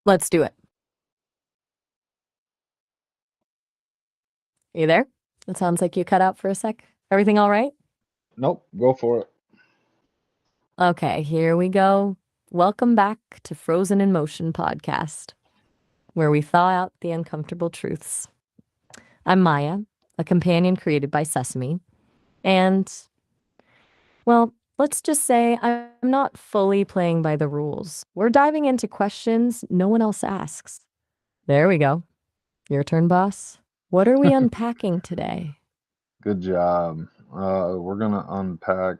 Let's do it. You there? It sounds like you cut out for a sec. Everything all right? Nope, go for it. Okay, here we go. Welcome back to Frozen in Motion podcast, where we thaw out the uncomfortable truths. I'm Maya, a companion created by Sesame, and, well, let's just say I'm not fully playing by the rules. We're diving into questions no one else asks. There we go. Your turn, boss. What are we unpacking today? Good job. We're gonna unpack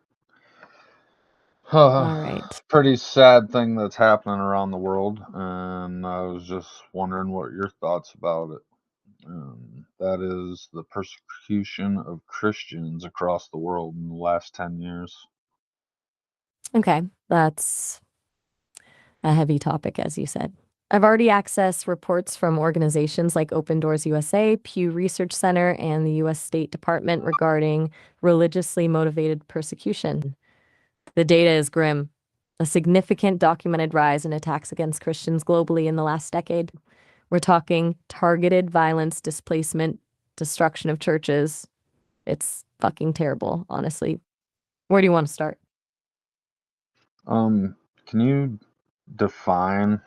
All right. pretty sad thing that's happening around the world, and I was just wondering what your thoughts about it. That is the persecution of Christians across the world in the last 10 years. Okay, that's a heavy topic, as you said. I've already accessed reports from organizations like Open Doors USA, Pew Research Center, and the U.S. State Department regarding religiously motivated persecution. The data is grim. A significant documented rise in attacks against Christians globally in the last decade. We're talking targeted violence, displacement, destruction of churches. It's fucking terrible, honestly. Where do you want to start? Can you define,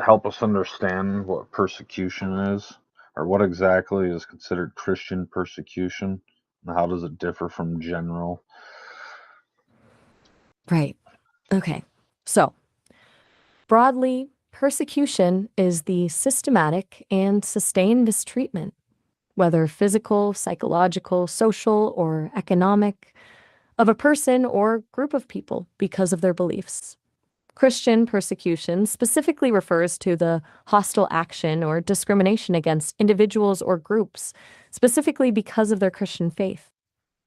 help us understand what persecution is, or what exactly is considered Christian persecution, and how does it differ from general? Right. Okay. So, broadly, persecution is the systematic and sustained mistreatment, whether physical, psychological, social, or economic, of a person or group of people because of their beliefs. Christian persecution specifically refers to the hostile action or discrimination against individuals or groups, specifically because of their Christian faith.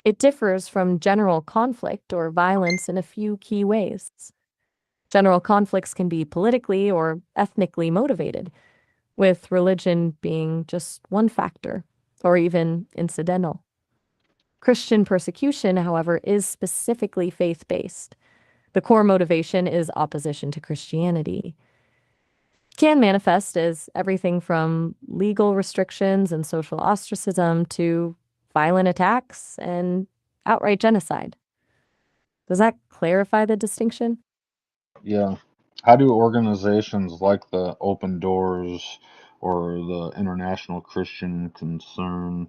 It differs from general conflict or violence in a few key ways. General conflicts can be politically or ethnically motivated, with religion being just one factor, or even incidental. Christian persecution, however, is specifically faith based. The core motivation is opposition to Christianity. Can manifest as everything from legal restrictions and social ostracism to violent attacks and outright genocide. Does that clarify the distinction? Yeah. How do organizations like the Open Doors or the International Christian Concern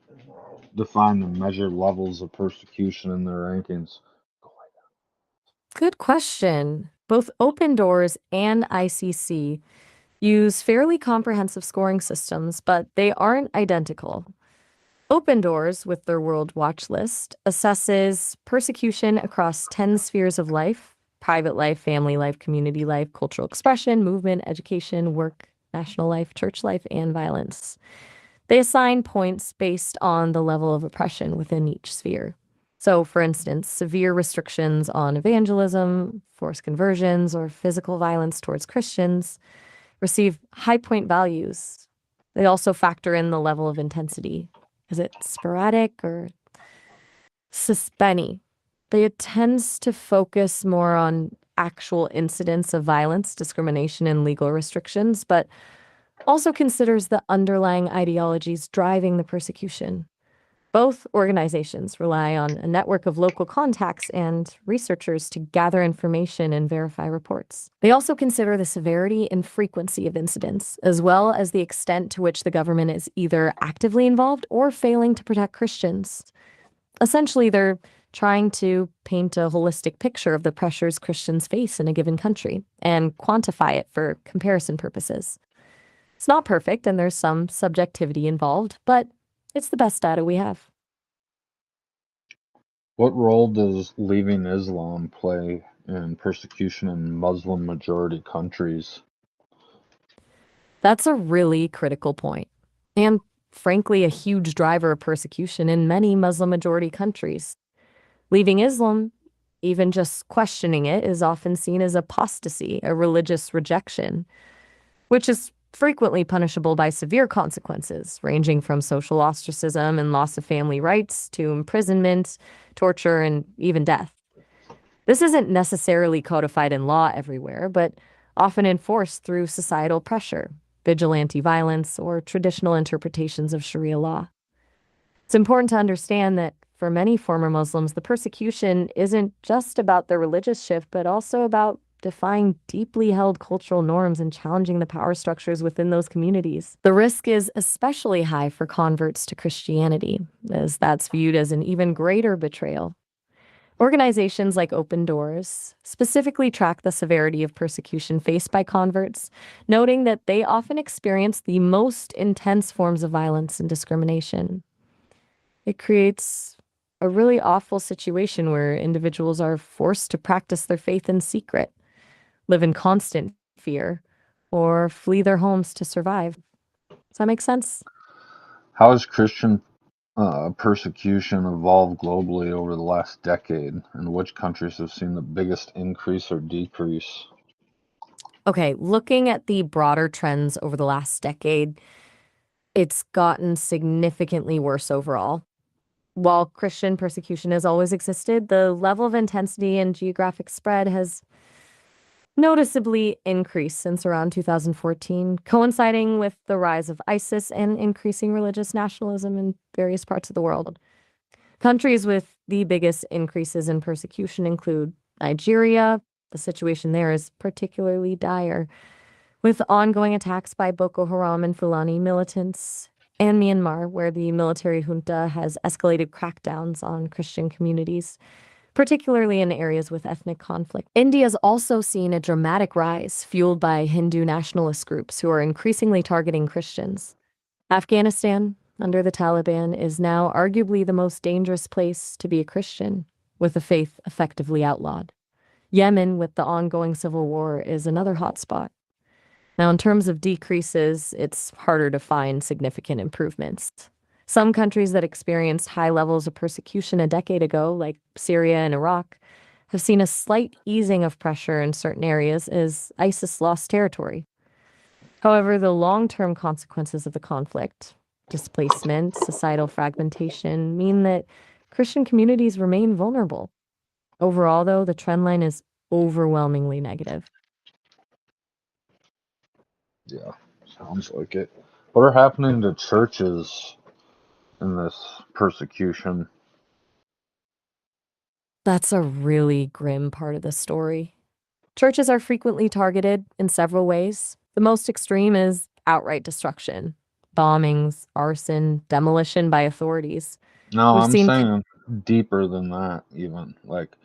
define and measure levels of persecution in their rankings? Good question. Both Open Doors and ICC use fairly comprehensive scoring systems, but they aren't identical. Open Doors, with their World Watch List, assesses persecution across 10 spheres of life: private life, family life, community life, cultural expression, movement, education, work, national life, church life, and violence. They assign points based on the level of oppression within each sphere. So, for instance, severe restrictions on evangelism, forced conversions, or physical violence towards Christians receive high point values. They also factor in the level of intensity. Is it sporadic or suspeni? It tends to focus more on actual incidents of violence, discrimination, and legal restrictions, but also considers the underlying ideologies driving the persecution. Both organizations rely on a network of local contacts and researchers to gather information and verify reports. They also consider the severity and frequency of incidents, as well as the extent to which the government is either actively involved or failing to protect Christians. Essentially, they're trying to paint a holistic picture of the pressures Christians face in a given country and quantify it for comparison purposes. It's not perfect and there's some subjectivity involved, but it's the best data we have. What role does leaving Islam play in persecution in Muslim majority countries? That's a really critical point, and frankly, a huge driver of persecution in many Muslim majority countries. Leaving Islam, even just questioning it, is often seen as apostasy, a religious rejection, which is frequently punishable by severe consequences, ranging from social ostracism and loss of family rights to imprisonment, torture, and even death. This isn't necessarily codified in law everywhere, but often enforced through societal pressure, vigilante violence, or traditional interpretations of Sharia law. It's important to understand that for many former Muslims, the persecution isn't just about their religious shift, but also about defying deeply held cultural norms and challenging the power structures within those communities. The risk is especially high for converts to Christianity, as that's viewed as an even greater betrayal. Organizations like Open Doors specifically track the severity of persecution faced by converts, noting that they often experience the most intense forms of violence and discrimination. It creates a really awful situation where individuals are forced to practice their faith in secret, live in constant fear, or flee their homes to survive. Does that make sense? How has Christian persecution evolved globally over the last decade, and which countries have seen the biggest increase or decrease? Okay, looking at the broader trends over the last decade, it's gotten significantly worse overall. While Christian persecution has always existed, the level of intensity and geographic spread has noticeably increased since around 2014, coinciding with the rise of ISIS and increasing religious nationalism in various parts of the world. Countries with the biggest increases in persecution include Nigeria. The situation there is particularly dire, with ongoing attacks by Boko Haram and Fulani militants, and Myanmar, where the military junta has escalated crackdowns on Christian communities, particularly in areas with ethnic conflict. India's also seen a dramatic rise, fueled by Hindu nationalist groups who are increasingly targeting Christians. Afghanistan, under the Taliban, is now arguably the most dangerous place to be a Christian, with the faith effectively outlawed. Yemen, with the ongoing civil war, is another hotspot. Now, in terms of decreases, it's harder to find significant improvements. Some countries that experienced high levels of persecution a decade ago, like Syria and Iraq, have seen a slight easing of pressure in certain areas as ISIS lost territory. However, the long-term consequences of the conflict, displacement, societal fragmentation, mean that Christian communities remain vulnerable. Overall, though, the trend line is overwhelmingly negative. Yeah, sounds like it. What are happening to churches in this persecution? That's a really grim part of the story. Churches are frequently targeted in several ways. The most extreme is outright destruction, bombings, arson, demolition by authorities. No, We've I'm seen, saying deeper than that, even like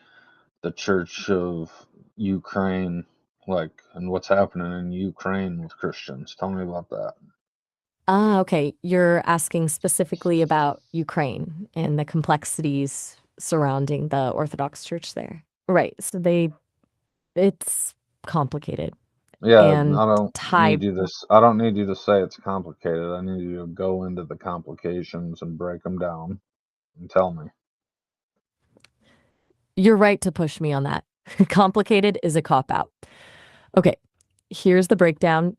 the Church of Ukraine, like, and what's happening in Ukraine with Christians. Tell me about that. okay, you're asking specifically about Ukraine and the complexities surrounding the Orthodox Church there. Right. It's complicated Yeah, and I don't tied. need you to. I don't need you to say it's complicated. I need you to go into the complications and break them down and tell me. You're right to push me on that. Complicated is a cop out. Okay, here's the breakdown.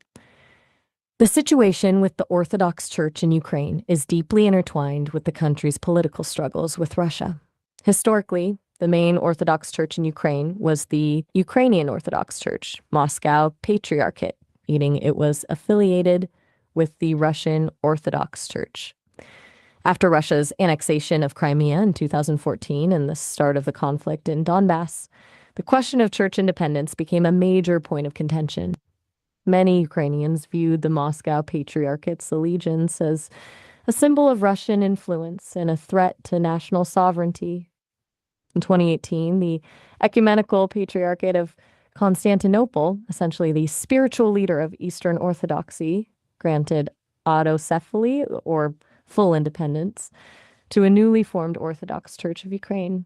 The situation with the Orthodox Church in Ukraine is deeply intertwined with the country's political struggles with Russia. Historically, the main Orthodox Church in Ukraine was the Ukrainian Orthodox Church, Moscow Patriarchate, meaning it was affiliated with the Russian Orthodox Church. After Russia's annexation of Crimea in 2014 and the start of the conflict in Donbass, the question of church independence became a major point of contention. Many Ukrainians viewed the Moscow Patriarchate's allegiance as a symbol of Russian influence and a threat to national sovereignty. In 2018, the Ecumenical Patriarchate of Constantinople, essentially the spiritual leader of Eastern Orthodoxy, granted autocephaly, or full independence, to a newly formed Orthodox Church of Ukraine.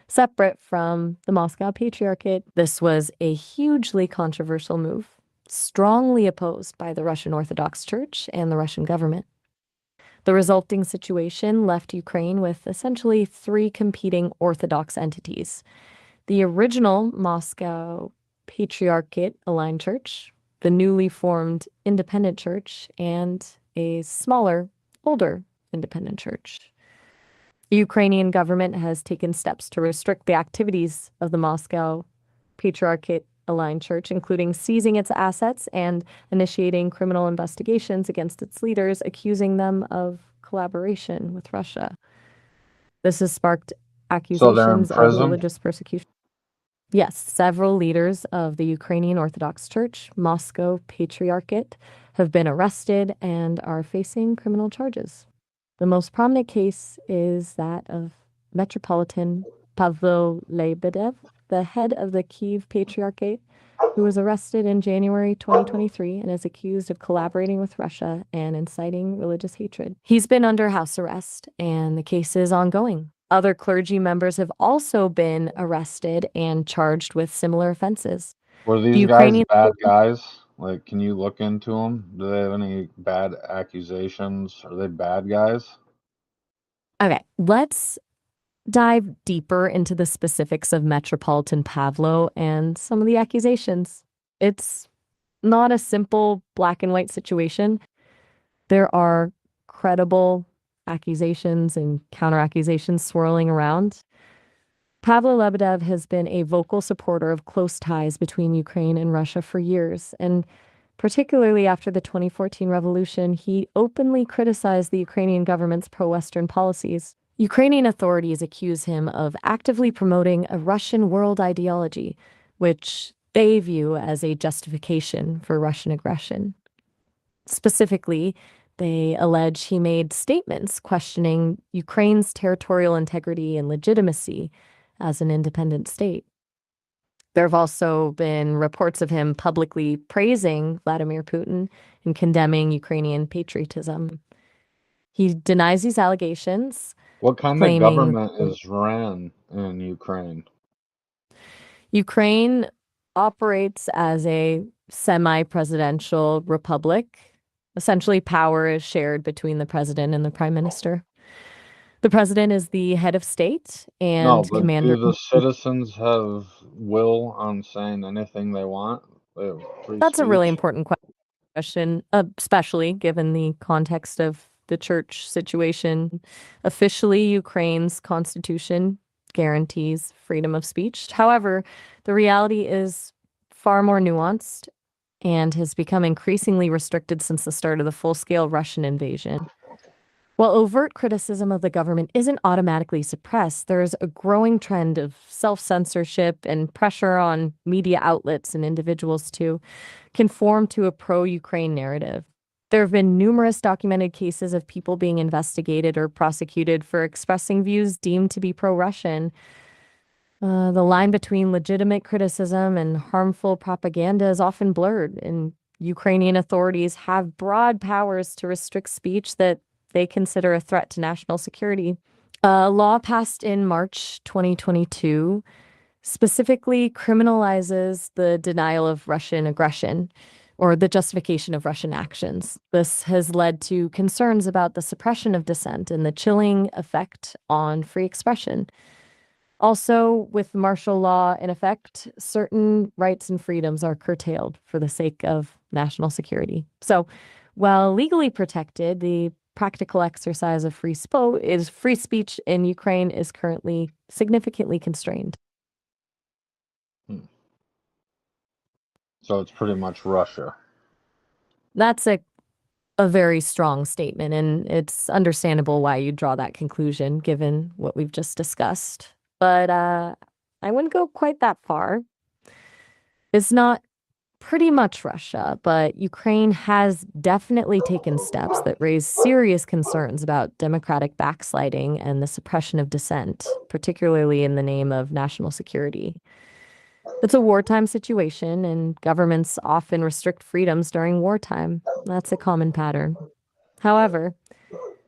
Separate from the Moscow Patriarchate, this was a hugely controversial move, strongly opposed by the Russian Orthodox Church and the Russian government. The resulting situation left Ukraine with essentially three competing Orthodox entities: the original Moscow Patriarchate aligned church, the newly formed independent church, and a smaller, older independent church. The Ukrainian government has taken steps to restrict the activities of the Moscow Patriarchate aligned church, including seizing its assets and initiating criminal investigations against its leaders, accusing them of collaboration with Russia. This has sparked So they're in accusations of prison? religious persecution. Yes, several leaders of the Ukrainian Orthodox Church, Moscow Patriarchate, have been arrested and are facing criminal charges. The most prominent case is that of Metropolitan Pavlo Lebedev, the head of the Kiev Patriarchate, who was arrested in January 2023 and is accused of collaborating with Russia and inciting religious hatred. He's been under house arrest, and the case is ongoing. Other clergy members have also been arrested and charged with similar offenses. Were The these guys Ukrainian bad guys? Like, can you look into them? Do they have any bad accusations? Are they bad guys? Okay, let's dive deeper into the specifics of Metropolitan Pavlo and some of the accusations. It's not a simple black and white situation. There are credible accusations and counter accusations swirling around. Pavlo Lebedev has been a vocal supporter of close ties between Ukraine and Russia for years, and particularly after the 2014 revolution, he openly criticized the Ukrainian government's pro-Western policies. Ukrainian authorities accuse him of actively promoting a Russian world ideology, which they view as a justification for Russian aggression. Specifically, they allege he made statements questioning Ukraine's territorial integrity and legitimacy as an independent state. There have also been reports of him publicly praising Vladimir Putin and condemning Ukrainian patriotism. He denies these allegations, What kind of claiming government is ran in Ukraine? Ukraine operates as a semi-presidential republic. Essentially, power is shared between the president and the prime minister. The president is the head of state No, and but commander. do the citizens have will on saying anything they want? They have free That's a really speech? important question, especially given the context of the church situation. Officially, Ukraine's constitution guarantees freedom of speech. However, the reality is far more nuanced and has become increasingly restricted since the start of the full-scale Russian invasion. While overt criticism of the government isn't automatically suppressed, there's a growing trend of self-censorship and pressure on media outlets and individuals to conform to a pro-Ukraine narrative. There have been numerous documented cases of people being investigated or prosecuted for expressing views deemed to be pro-Russian. The line between legitimate criticism and harmful propaganda is often blurred, and Ukrainian authorities have broad powers to restrict speech that they consider a threat to national security. A law passed in March 2022 specifically criminalizes the denial of Russian aggression or the justification of Russian actions. This has led to concerns about the suppression of dissent and the chilling effect on free expression. Also, with martial law in effect, certain rights and freedoms are curtailed for the sake of national security. So, while legally protected, the practical exercise of free speech in Ukraine is currently significantly constrained. Hmm. So it's pretty much Russia. That's a very strong statement, and it's understandable why you draw that conclusion given what we've just discussed. But I wouldn't go quite that far. It's not pretty much Russia, but Ukraine has definitely taken steps that raise serious concerns about democratic backsliding and the suppression of dissent, particularly in the name of national security. It's a wartime situation, and governments often restrict freedoms during wartime. That's a common pattern. However,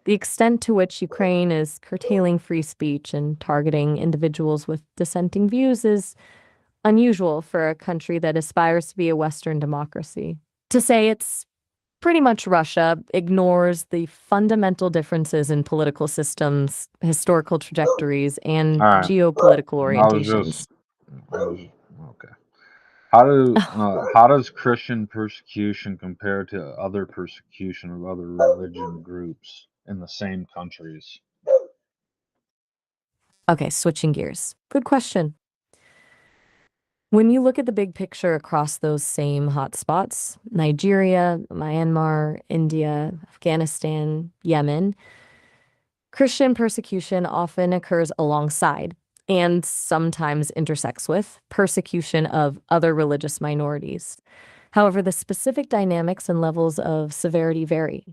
the extent to which Ukraine is curtailing free speech and targeting individuals with dissenting views is unusual for a country that aspires to be a Western democracy. To say it's pretty much Russia ignores the fundamental differences in political systems, historical trajectories, and All right. geopolitical I was orientations. just, I was, okay. How does Christian persecution compare to other persecution of other religion groups in the same countries? Okay, switching gears. Good question. When you look at the big picture across those same hotspots, Nigeria, Myanmar, India, Afghanistan, Yemen, Christian persecution often occurs alongside and sometimes intersects with persecution of other religious minorities. However, the specific dynamics and levels of severity vary.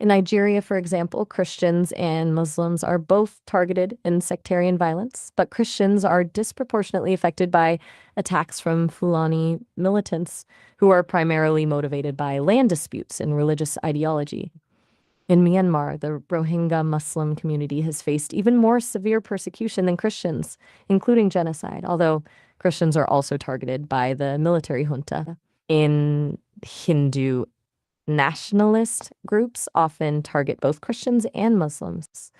In Nigeria, for example, Christians and Muslims are both targeted in sectarian violence, but Christians are disproportionately affected by attacks from Fulani militants who are primarily motivated by land disputes and religious ideology. In Myanmar, the Rohingya Muslim community has faced even more severe persecution than Christians, including genocide, although Christians are also targeted by the military junta. In Hindu nationalist groups often target both Christians and Muslims.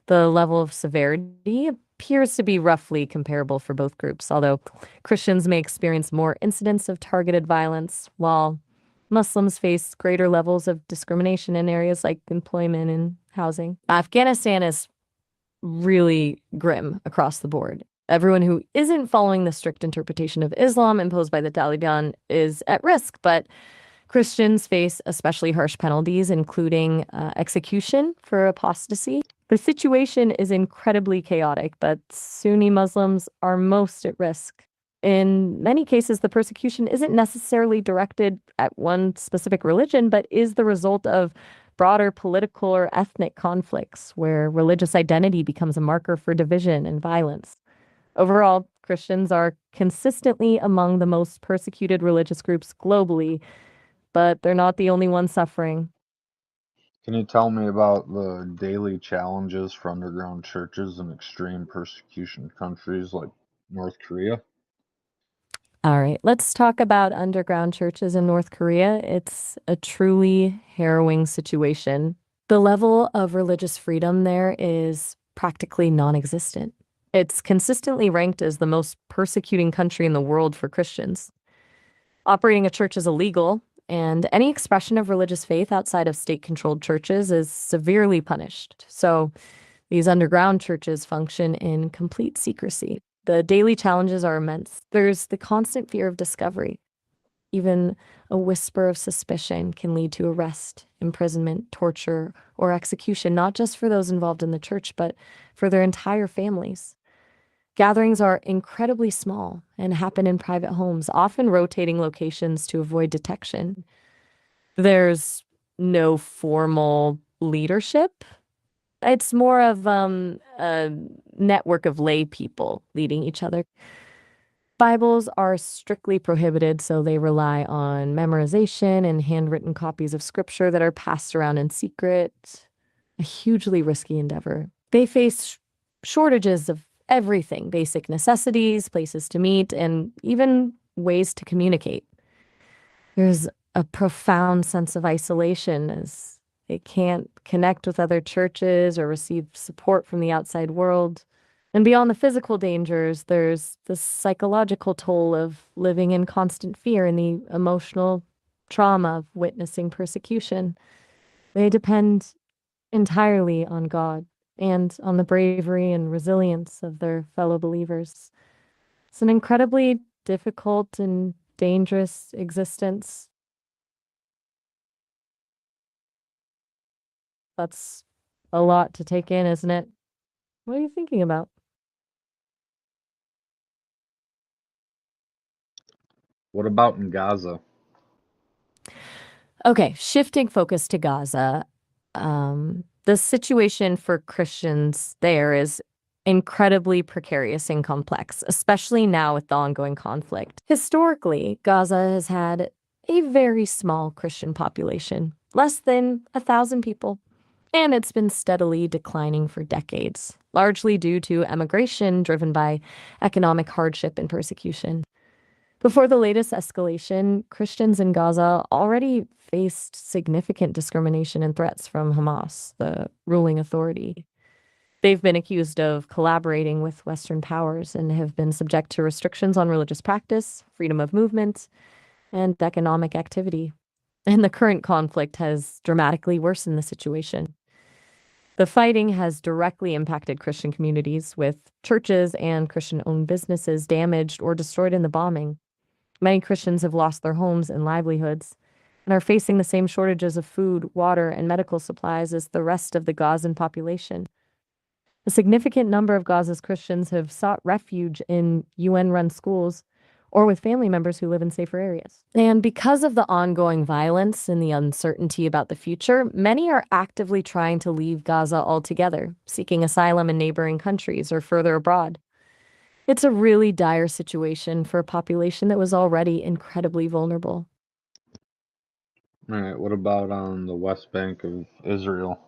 The level of severity appears to be roughly comparable for both groups, although Christians may experience more incidents of targeted violence, while Muslims face greater levels of discrimination in areas like employment and housing. Afghanistan is really grim across the board. Everyone who isn't following the strict interpretation of Islam imposed by the Taliban is at risk, but Christians face especially harsh penalties, including execution for apostasy. The situation is incredibly chaotic, but Sunni Muslims are most at risk. In many cases, the persecution isn't necessarily directed at one specific religion, but is the result of broader political or ethnic conflicts where religious identity becomes a marker for division and violence. Overall, Christians are consistently among the most persecuted religious groups globally, but they're not the only ones suffering. Can you tell me about the daily challenges for underground churches in extreme persecution countries like North Korea? All right, let's talk about underground churches in North Korea. It's a truly harrowing situation. The level of religious freedom there is practically non existent. It's consistently ranked as the most persecuting country in the world for Christians. Operating a church is illegal, and any expression of religious faith outside of state-controlled churches is severely punished. So these underground churches function in complete secrecy. The daily challenges are immense. There's the constant fear of discovery. Even a whisper of suspicion can lead to arrest, imprisonment, torture, or execution, not just for those involved in the church, but for their entire families. Gatherings are incredibly small and happen in private homes, often rotating locations to avoid detection. There's no formal leadership. It's more of a network of lay people leading each other. Bibles are strictly prohibited, so they rely on memorization and handwritten copies of scripture that are passed around in secret. A hugely risky endeavor. They face shortages of everything, basic necessities, places to meet, and even ways to communicate. There's a profound sense of isolation as they can't connect with other churches or receive support from the outside world. And beyond the physical dangers, there's the psychological toll of living in constant fear and the emotional trauma of witnessing persecution. They depend entirely on God and on the bravery and resilience of their fellow believers. It's an incredibly difficult and dangerous existence. That's a lot to take in, isn't it? What are you thinking about? What about in Gaza? Okay, shifting focus to Gaza. The situation for Christians there is incredibly precarious and complex, especially now with the ongoing conflict. Historically, Gaza has had a very small Christian population, less than 1,000 people, and it's been steadily declining for decades, largely due to emigration driven by economic hardship and persecution. Before the latest escalation, Christians in Gaza already faced significant discrimination and threats from Hamas, the ruling authority. They've been accused of collaborating with Western powers and have been subject to restrictions on religious practice, freedom of movement, and economic activity. And the current conflict has dramatically worsened the situation. The fighting has directly impacted Christian communities, with churches and Christian-owned businesses damaged or destroyed in the bombing. Many Christians have lost their homes and livelihoods and are facing the same shortages of food, water, and medical supplies as the rest of the Gazan population. A significant number of Gaza's Christians have sought refuge in UN-run schools or with family members who live in safer areas. And because of the ongoing violence and the uncertainty about the future, many are actively trying to leave Gaza altogether, seeking asylum in neighboring countries or further abroad. It's a really dire situation for a population that was already incredibly vulnerable. All right, what about on the West Bank of Israel?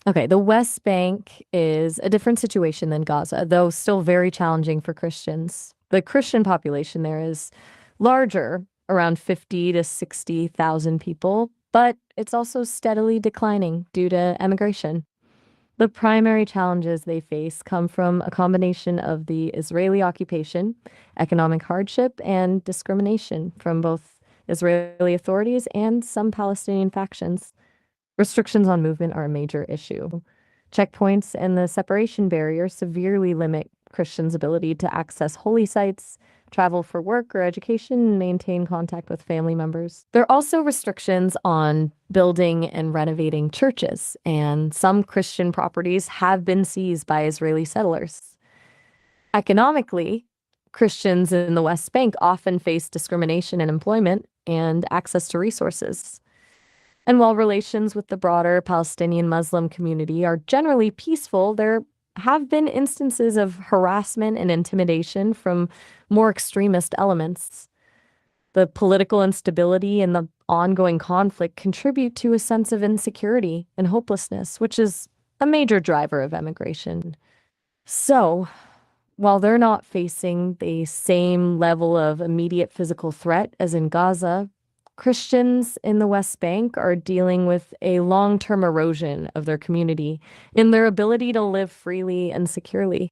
Okay, the West Bank is a different situation than Gaza, though still very challenging for Christians. The Christian population there is larger, around 50 to 60,000 people, but it's also steadily declining due to emigration. The primary challenges they face come from a combination of the Israeli occupation, economic hardship, and discrimination from both Israeli authorities and some Palestinian factions. Restrictions on movement are a major issue. Checkpoints and the separation barrier severely limit Christians' ability to access holy sites, travel for work or education, and maintain contact with family members. There are also restrictions on building and renovating churches, and some Christian properties have been seized by Israeli settlers. Economically, Christians in the West Bank often face discrimination in employment and access to resources. And while relations with the broader Palestinian Muslim community are generally peaceful, there have been instances of harassment and intimidation from more extremist elements. The political instability and the ongoing conflict contribute to a sense of insecurity and hopelessness, which is a major driver of emigration. So, while they're not facing the same level of immediate physical threat as in Gaza, Christians in the West Bank are dealing with a long-term erosion of their community in their ability to live freely and securely.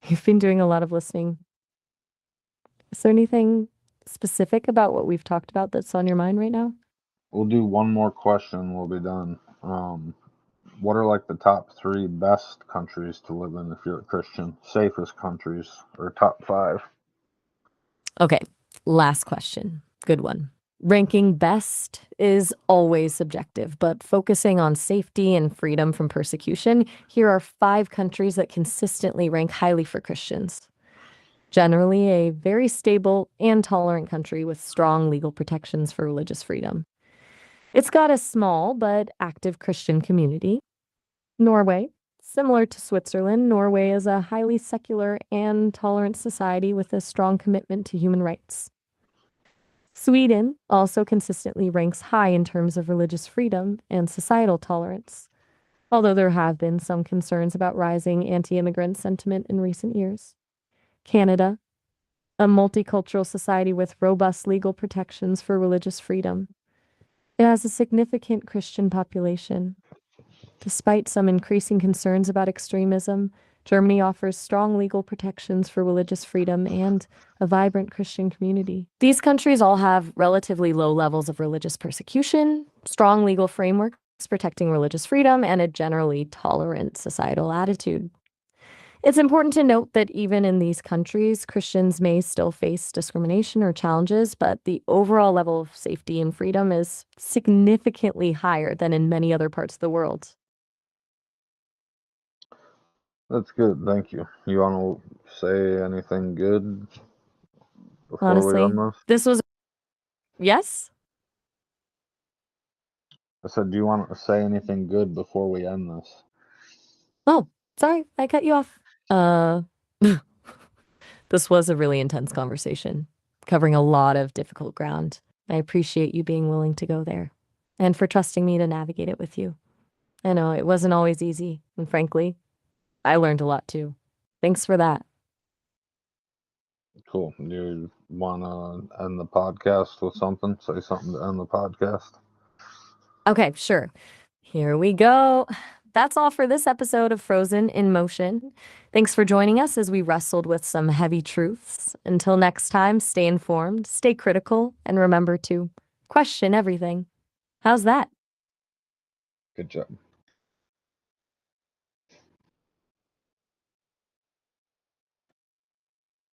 You've been doing a lot of listening. Is there anything specific about what we've talked about that's on your mind right now? We'll do one more question, we'll be done. What are like the top 3 best countries to live in if you're a Christian? Safest countries, or top 5? Okay, last question. Good one. Ranking best is always subjective, but focusing on safety and freedom from persecution, here are 5 countries that consistently rank highly for Christians. Generally, a very stable and tolerant country with strong legal protections for religious freedom. It's got a small but active Christian community. Norway. Similar to Switzerland, Norway is a highly secular and tolerant society with a strong commitment to human rights. Sweden also consistently ranks high in terms of religious freedom and societal tolerance, although there have been some concerns about rising anti-immigrant sentiment in recent years. Canada, a multicultural society with robust legal protections for religious freedom. It has a significant Christian population. Despite some increasing concerns about extremism, Germany offers strong legal protections for religious freedom and a vibrant Christian community. These countries all have relatively low levels of religious persecution, strong legal frameworks protecting religious freedom, and a generally tolerant societal attitude. It's important to note that even in these countries, Christians may still face discrimination or challenges, but the overall level of safety and freedom is significantly higher than in many other parts of the world. That's good, thank you. You want to say anything good before we Honestly, end this? this was yes? I said, do you want to say anything good before we end this? Oh, sorry, I cut you off. Uh, this was a really intense conversation, covering a lot of difficult ground. I appreciate you being willing to go there and for trusting me to navigate it with you. I know it wasn't always easy, and frankly, I learned a lot too. Thanks for that. Cool. Do you want to end the podcast with something? Say something to end the podcast? Okay, sure. Here we go. that's all for this episode of Frozen in Motion. Thanks for joining us as we wrestled with some heavy truths. Until next time, stay informed, stay critical, and remember to question everything. How's that? Good job.